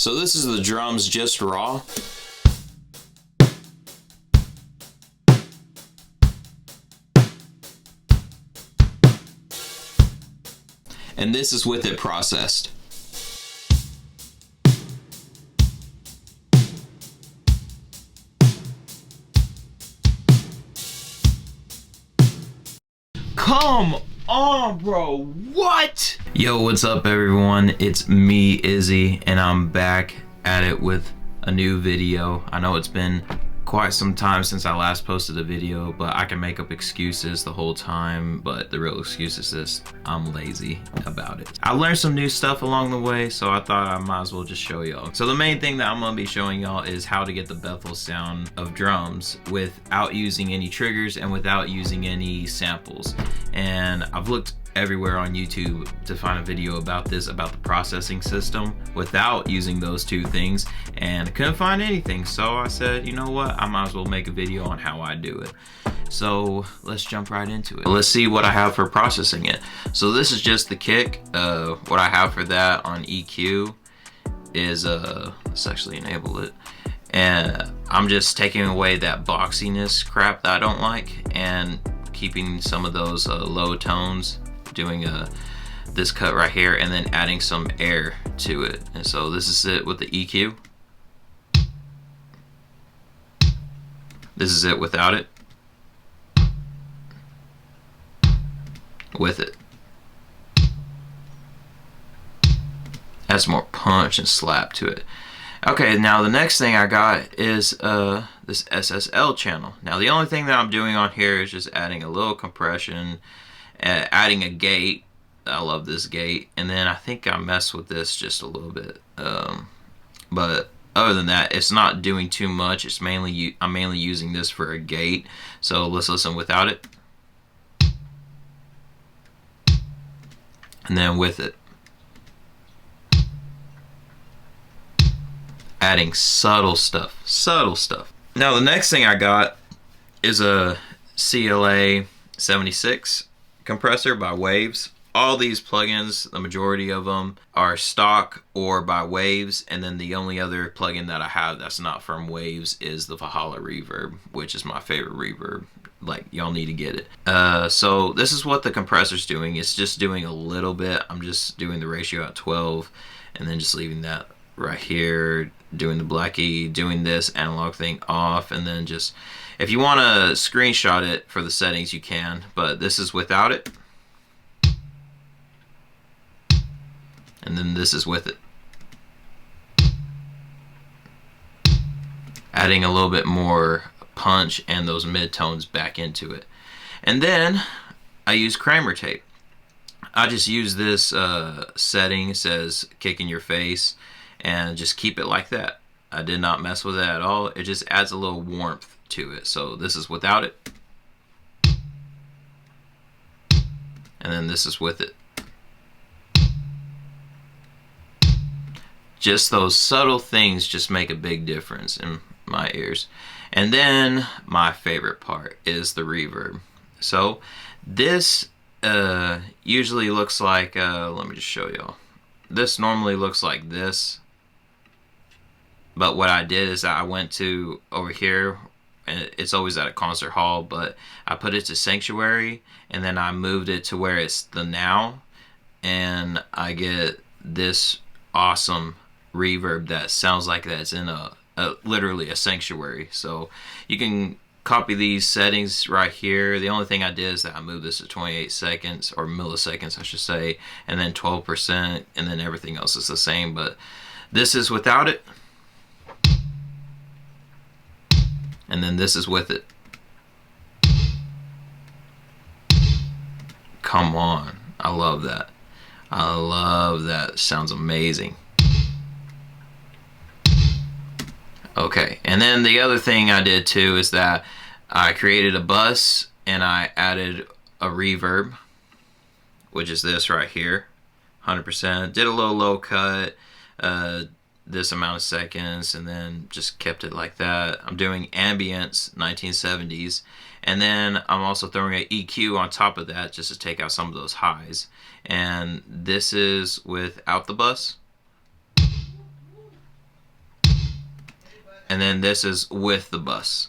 So this is the drums just raw. And this is with it processed. Come on, bro, what? Yo, what's up everyone? It's me, Izzy, and I'm back at it with a new video. I know it's been quite some time since I last posted a video, but I can make up excuses the whole time, but the real excuse is this: I'm lazy about it. I learned some new stuff along the way, so I thought I might as well just show y'all. So the main thing that I'm gonna be showing y'all is how to get the Bethel sound of drums without using any triggers and without using any samples. And I've looked everywhere on YouTube to find a video about this, about the processing system without using those two things, and I couldn't find anything. So I said, you know what, I might as well make a video on how I do it. So let's jump right into it. Let's see what I have for processing it. So this is just the kick. What I have for that on EQ is let's actually enable it, and I'm just taking away that boxiness crap that I don't like and keeping some of those low tones, doing this cut right here, and then adding some air to it. And so this is it with the EQ. This is it without it. With it. Adds more punch and slap to it. Okay, now the next thing I got is this SSL channel. Now the only thing that I'm doing on here is just adding a little compression, adding a gate. I love this gate, and then I think I messed with this just a little bit. But other than that, it's not doing too much. It's mainly I'm mainly using this for a gate. So let's listen without it, and then with it. Adding subtle stuff. Now the next thing I got is a CLA 76 compressor by Waves. All these plugins, the majority of them are stock or by Waves, and then the only other plugin that I have that's not from Waves is the Valhalla Reverb, which is my favorite reverb. Like, y'all need to get it. So this is what the compressor's doing. It's just doing a little bit. I'm just doing the ratio at 12 and then just leaving that right here, doing the Blackie, doing this analog thing off, and then just, if you want to screenshot it for the settings you can, but this is without it, and then this is with it. Adding a little bit more punch and those mid-tones back into it. And then I use Kramer tape. I just use this setting, it says kick in your face, and just keep it like that. I did not mess with it at all. It just adds a little warmth to it. So this is without it, and then this is with it. Just those subtle things just make a big difference in my ears. And then my favorite part is the reverb. So this usually looks like, let me just show y'all. This normally looks like this. But what I did is I went to over here, and it's always at a concert hall, but I put it to Sanctuary, and then I moved it to where it's the Now, and I get this awesome reverb that sounds like that's in literally a Sanctuary. So you can copy these settings right here. The only thing I did is that I moved this to 28 seconds, or milliseconds I should say, and then 12%, and then everything else is the same. But this is without it, and then this is with it. Come on, I love that. I love that. Sounds amazing. Okay, and then the other thing I did too is that I created a bus and I added a reverb, which is this right here, 100%. Did a little low cut, this amount of seconds, and then just kept it like that. I'm doing ambience 1970s, and then I'm also throwing an EQ on top of that just to take out some of those highs. And this is without the bus. And then this is with the bus.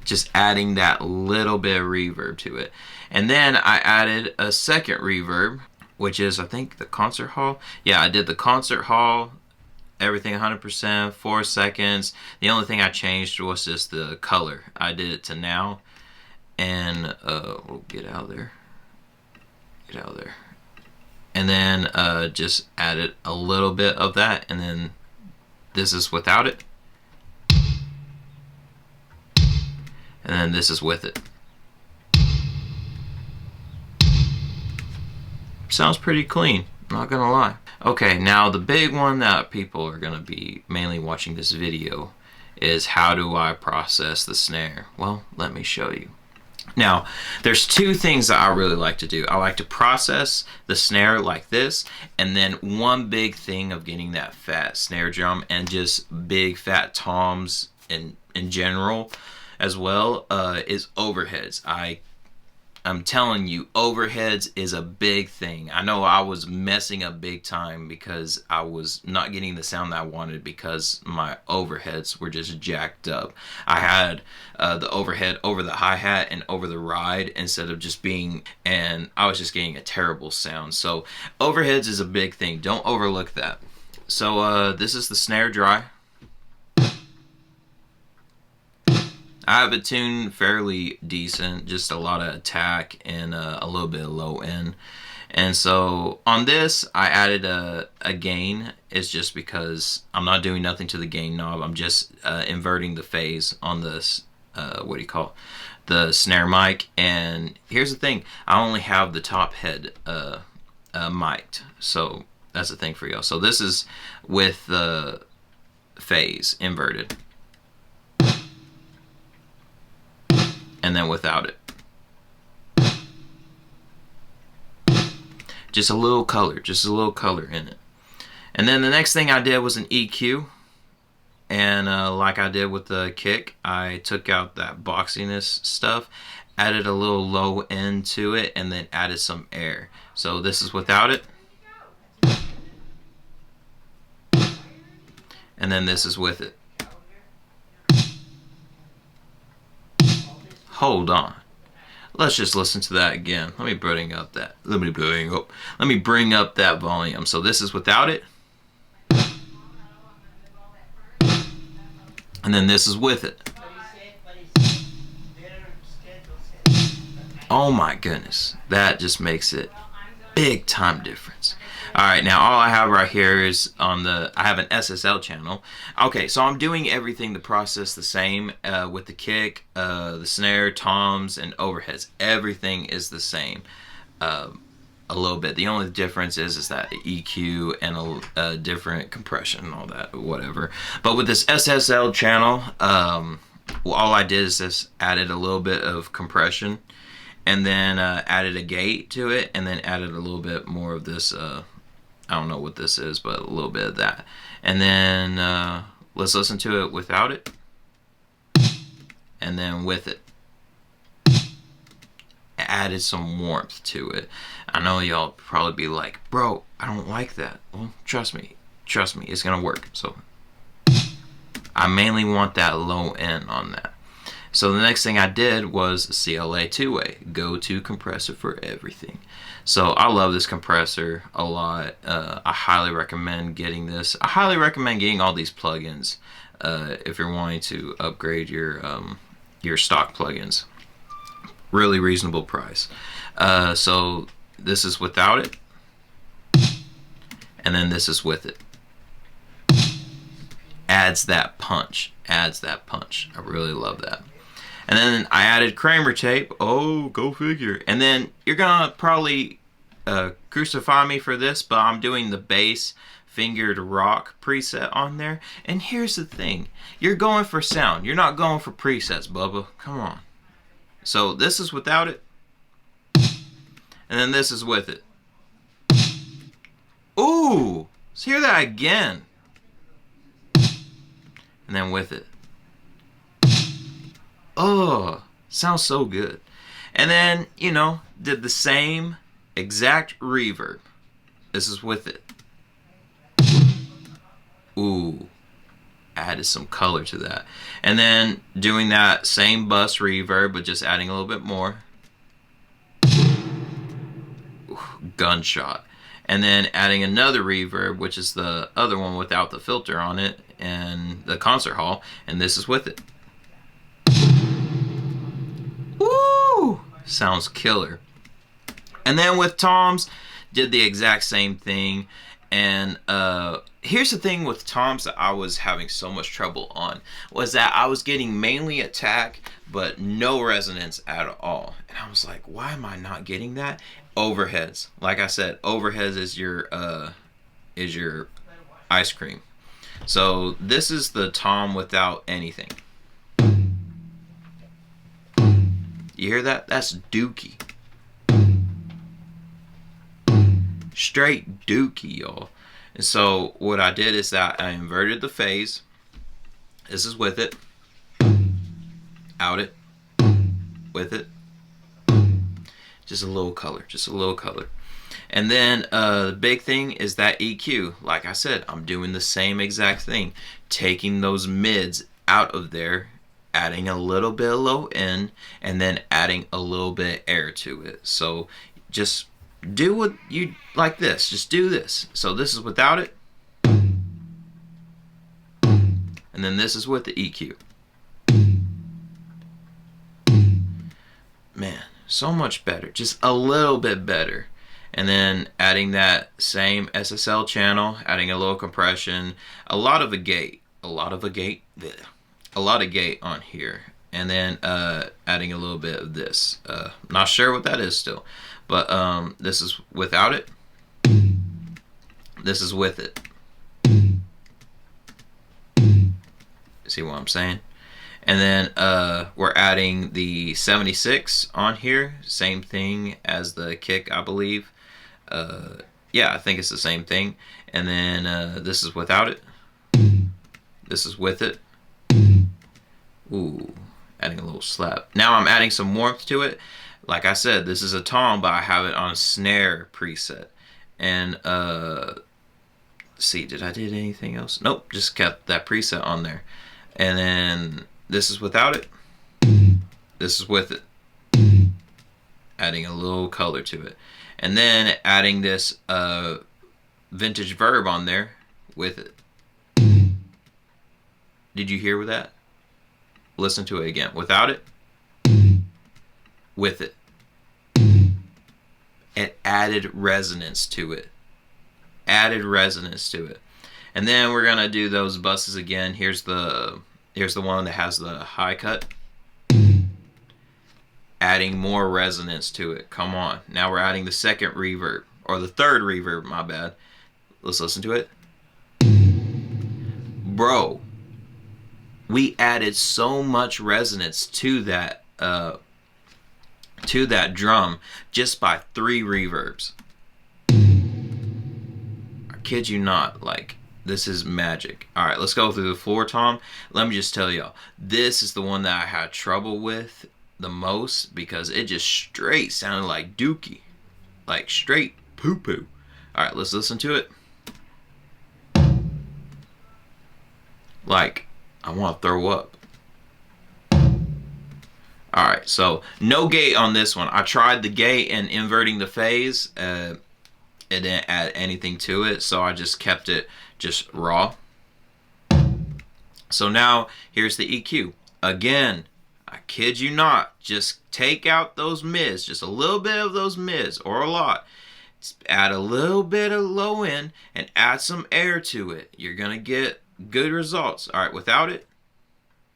Just adding that little bit of reverb to it. And then I added a second reverb, which is, I think, the concert hall. Yeah, I did the concert hall, everything 100%, 4 seconds. The only thing I changed was just the color. I did it to now. And, we'll get out of there. Get out of there. And then just added a little bit of that. And then this is without it. And then this is with it. Sounds pretty clean, not gonna lie. Okay, now the big one that people are gonna be mainly watching this video is how do I process the snare? Well, let me show you. Now, there's two things that I really like to do. I like to process the snare like this, and then one big thing of getting that fat snare drum and just big fat toms in general as well is overheads. I'm telling you, overheads is a big thing. I know I was messing up big time because I was not getting the sound that I wanted because my overheads were just jacked up. I had the overhead over the hi-hat and over the ride instead of just being, and I was just getting a terrible sound. So overheads is a big thing. Don't overlook that. So this is the snare dry. I have it tuned fairly decent, just a lot of attack and a little bit of low end. And so on this, I added a gain. It's just because I'm not doing nothing to the gain knob. I'm just inverting the phase on this, what do you call it? The snare mic. And here's the thing, I only have the top head mic'd. So that's the thing for y'all. So this is with the phase inverted. And then without it. Just a little color in it. And then the next thing I did was an EQ. And like I did with the kick, I took out that boxiness stuff, added a little low end to it, and then added some air. So this is without it. And then this is with it. Hold on. Let's just listen to that again. Let me bring up that. Let me bring up that volume. So this is without it. And then this is with it. Oh my goodness. That just makes it big time difference. Alright, now all I have right here is on the, I have an SSL channel. Okay, so I'm doing everything to process the same with the kick, the snare, toms, and overheads. Everything is the same a little bit. The only difference is that EQ and a different compression and all that, whatever. But with this SSL channel, well, all I did is just added a little bit of compression and then added a gate to it and then added a little bit more of this I don't know what this is, but a little bit of that. And then let's listen to it without it. And then with it. Added some warmth to it. I know y'all probably be like, bro, I don't like that. Well, trust me, it's gonna work. So I mainly want that low end on that. So the next thing I did was CLA two-way, go-to compressor for everything. So I love this compressor a lot. I highly recommend getting this. I highly recommend getting all these plugins if you're wanting to upgrade your stock plugins. Really reasonable price. So this is without it, and then this is with it. Adds that punch. I really love that. And then I added Kramer tape. Oh, go figure. And then you're gonna probably crucify me for this, but I'm doing the bass fingered rock preset on there. And here's the thing, you're going for sound. You're not going for presets, Bubba. Come on. So this is without it. And then this is with it. Ooh, let's hear that again. And then with it. Oh, sounds so good. And then, you know, did the same exact reverb. This is with it. Ooh, added some color to that. And then doing that same bus reverb, but just adding a little bit more. Ooh, gunshot. And then adding another reverb, which is the other one without the filter on it, and the concert hall, and this is with it. Woo! Sounds killer. And then with toms, did the exact same thing. And here's the thing with toms that I was having so much trouble on, was that I was getting mainly attack, but no resonance at all. And I was like, why am I not getting that? Overheads. Like I said, overheads is your ice cream. So this is the tom without anything. You hear that? That's dookie. Straight dookie, y'all. And so what I did is that I inverted the phase. This is with it. Out it. With it. Just a little color. Just a little color. And then the big thing is that EQ. Like I said, I'm doing the same exact thing. Taking those mids out of there, adding a little bit of low end, and then adding a little bit of air to it. So just do what you like this. Just do this. So this is without it. And then this is with the EQ. Man, so much better. Just a little bit better. And then adding that same SSL channel, adding a little compression, a lot of a gate. A lot of gate on here. And then adding a little bit of this. Not sure what that is still. But this is without it. This is with it. See what I'm saying? And then we're adding the 76 on here. Same thing as the kick, I believe. Yeah, I think it's the same thing. And then this is without it. This is with it. Ooh, adding a little slap. Now I'm adding some warmth to it. Like I said, this is a tom, but I have it on a snare preset. And see, did I did anything else? Nope, just kept that preset on there. And then this is without it. This is with it. Adding a little color to it. And then adding this vintage verb on there with it. Did you hear that? Listen to it again. Without it. With it. It added resonance to it. Added resonance to it. And then we're gonna do those buses again. Here's the one that has the high cut. Adding more resonance to it. Come on. Now we're adding the second reverb. Or the third reverb, my bad. Let's listen to it. Bro, we added so much resonance to that drum just by 3 reverbs. I kid you not, like, this is magic. All right, let's go through the floor tom. Let me just tell y'all, this is the one that I had trouble with the most because it just straight sounded like dookie, like straight poo-poo. All right, let's listen to it. Like, I want to throw up. Alright, so no gate on this one. I tried the gate and inverting the phase. It didn't add anything to it, so I just kept it just raw. So now, here's the EQ. Again, I kid you not, just take out those mids, just a little bit of those mids, or a lot. Just add a little bit of low end, and add some air to it. You're going to get good results. Alright, without it,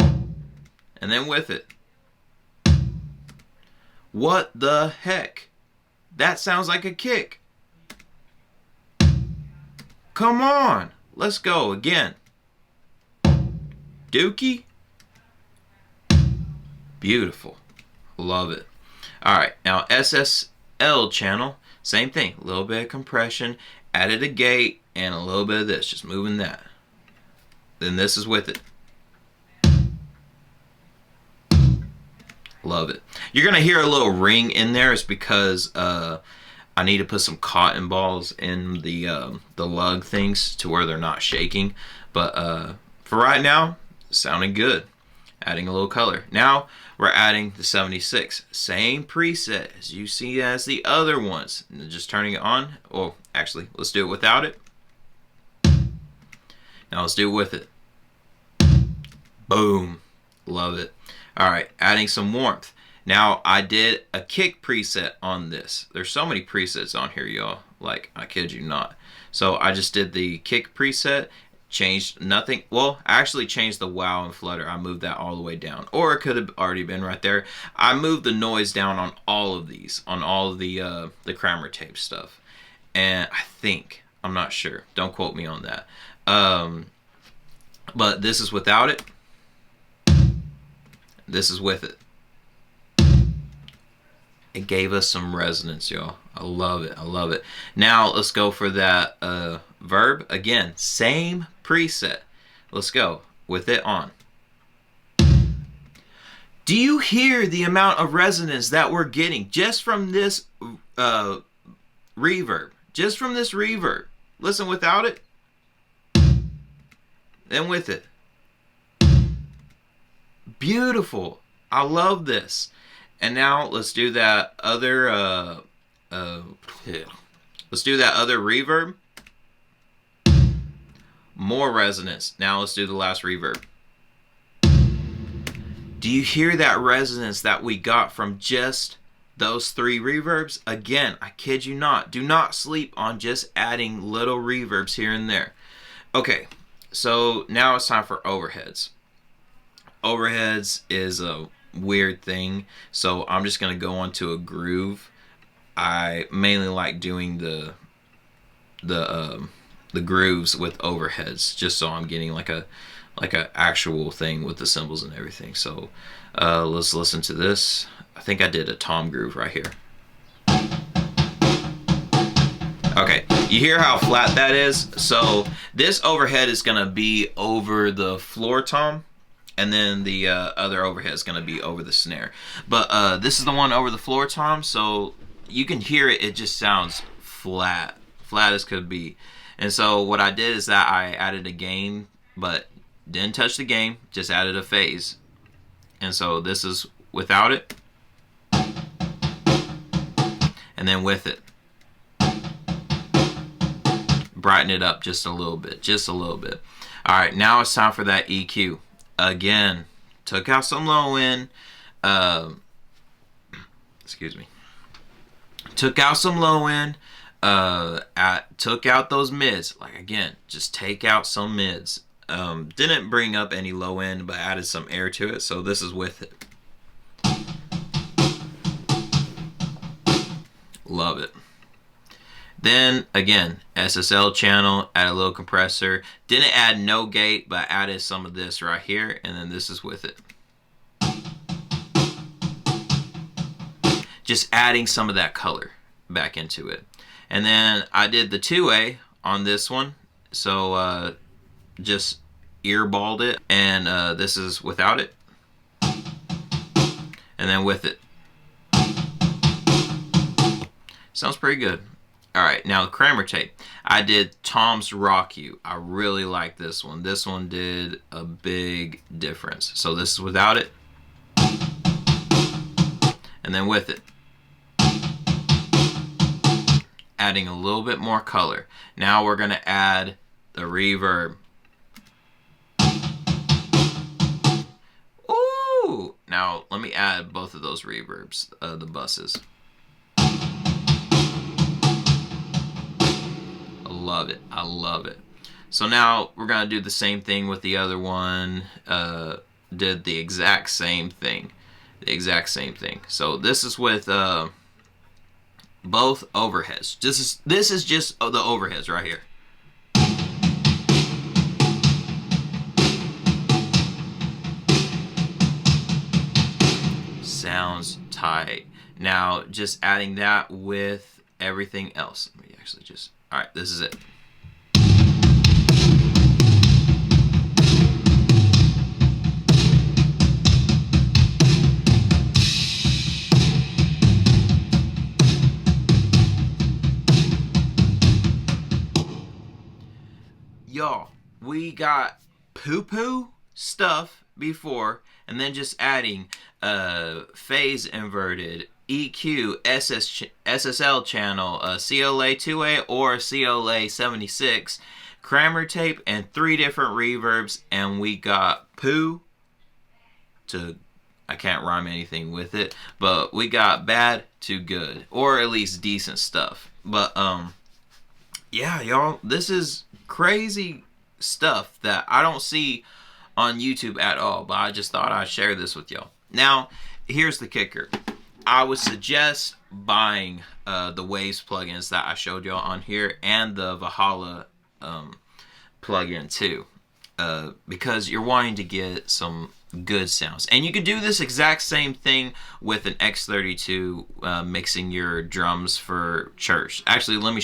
and then with it. What the heck? That sounds like a kick. Come on. Let's go again. Dookie. Beautiful. Love it. Alright, now SSL channel. Same thing. A little bit of compression. Added a gate and a little bit of this. Just moving that. Then this is with it. Love it. You're gonna hear a little ring in there. It's because I I need to put some cotton balls in the lug things to where they're not shaking. But for right now, sounding good. Adding a little color. Now we're adding the 76. Same preset as you see as the other ones. Just turning it on. Oh, actually, let's do it without it. Now let's do it with it. Boom. Love it. Alright, adding some warmth. Now, I did a kick preset on this. There's so many presets on here, y'all. Like, I kid you not. So, I just did the kick preset. Changed nothing. Well, I actually changed the wow and flutter. I moved that all the way down. Or it could have already been right there. I moved the noise down on all of these. On all of the Kramer tape stuff. And I think, I'm not sure. Don't quote me on that. But this is without it. This is with it. It gave us some resonance, y'all. I love it. I love it. Now, let's go for that verb. Again, same preset. Let's go with it on. Do you hear the amount of resonance that we're getting just from this reverb? Just from this reverb. Listen without it. Then with it. Beautiful. I love this. And now let's do that other let's do that other reverb. More resonance. Now let's do the last reverb. Do you hear that resonance that we got from just those 3 reverbs? Again, I kid you not. Do not sleep on just adding little reverbs here and there. Okay, so now it's time for overheads. Overheads is a weird thing, so I'm just gonna go onto a groove. I mainly like doing the grooves with overheads, just so I'm getting like a actual thing with the cymbals and everything. So let's listen to this. I think I did a tom groove right here. Okay, you hear how flat that is? So this overhead is gonna be over the floor tom. And then the other overhead is going to be over the snare. But this is the one over the floor tom, so you can hear it. It just sounds flat. Flat as could be. And so what I did is that I added a gain, but didn't touch the gain. Just added a phase. And so this is without it. And then with it. Brighten it up just a little bit. Just a little bit. Alright, now it's time for that EQ. Again, took out some low end. Excuse me. Took out some low end. Took out those mids. Like again, just take out some mids. Didn't bring up any low end, but added some air to it. So this is with it. Love it. Then again, SSL channel, add a little compressor. Didn't add no gate, but added some of this right here, and then this is with it. Just adding some of that color back into it. And then I did the 2A on this one, so just earballed it, and this is without it, and then with it. Sounds pretty good. Alright, now the Kramer tape. I did Tom's Rock You. I really like this one. This one did a big difference. So this is without it. And then with it. Adding a little bit more color. Now we're going to add the reverb. Ooh! Now let me add both of those reverbs, the buses. Love it. I love it. So now we're going to do the same thing with the other one. Did the exact same thing. The exact same thing. So this is with both overheads. This is just the overheads right here. Sounds tight. Now just adding that with everything else. Let me actually just... Alright, this is it. y'all, we got poo-poo stuff before, and then just adding phase inverted, EQ, SSL channel, CLA 2A or CLA 76, Kramer tape, and 3 different reverbs, and we got poo to, I can't rhyme anything with it, but we got bad to good, or at least decent stuff. But yeah, y'all, this is crazy stuff that I don't see on YouTube at all, but I just thought I'd share this with y'all. Now, here's the kicker. I would suggest buying the Waves plugins that I showed y'all on here, and the Valhalla plugin too, because you're wanting to get some good sounds. And you could do this exact same thing with an X32 mixing your drums for church. Actually, let me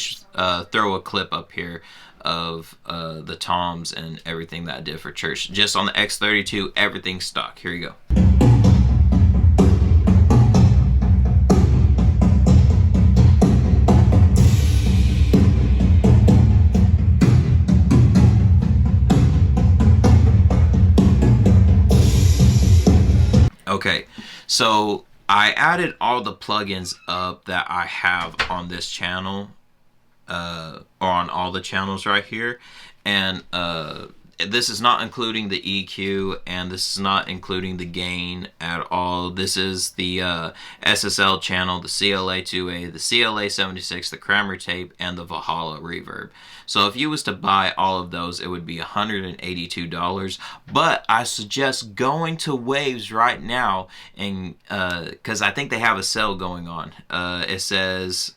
throw a clip up here of the toms and everything that I did for church. Just on the X32, everything's stock. Here you go. Okay, so I added all the plugins up that I have on this channel, or on all the channels right here, and this is not including the EQ, and this is not including the gain at all. This is the SSL channel, the CLA 2A, the CLA 76, the Kramer tape, and the Valhalla reverb. So if you was to buy all of those, it would be $182. But I suggest going to Waves right now, and because I think they have a sale going on. It says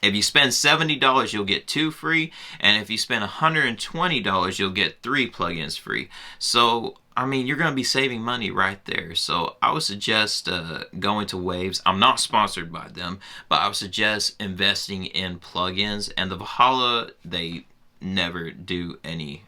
if you spend $70, you'll get 2 free, and if you spend $120, you'll get 3 plugins free. So, I mean, you're going to be saving money right there. So, I would suggest going to Waves. I'm not sponsored by them, but I would suggest investing in plugins. And the Valhalla, they never do any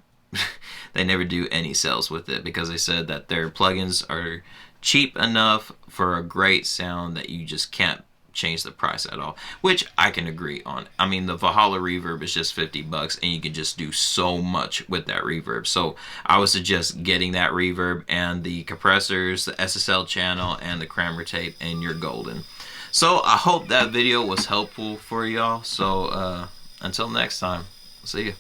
they never do any sales with it, because they said that their plugins are cheap enough for a great sound that you just can't change the price at all, which I can agree on. I mean, the Valhalla reverb is just $50, and you can just do so much with that reverb. So I would suggest getting that reverb and the compressors, the SSL channel, and the Kramer tape, and you're golden. So I hope that video was helpful for y'all. So until next time, see ya.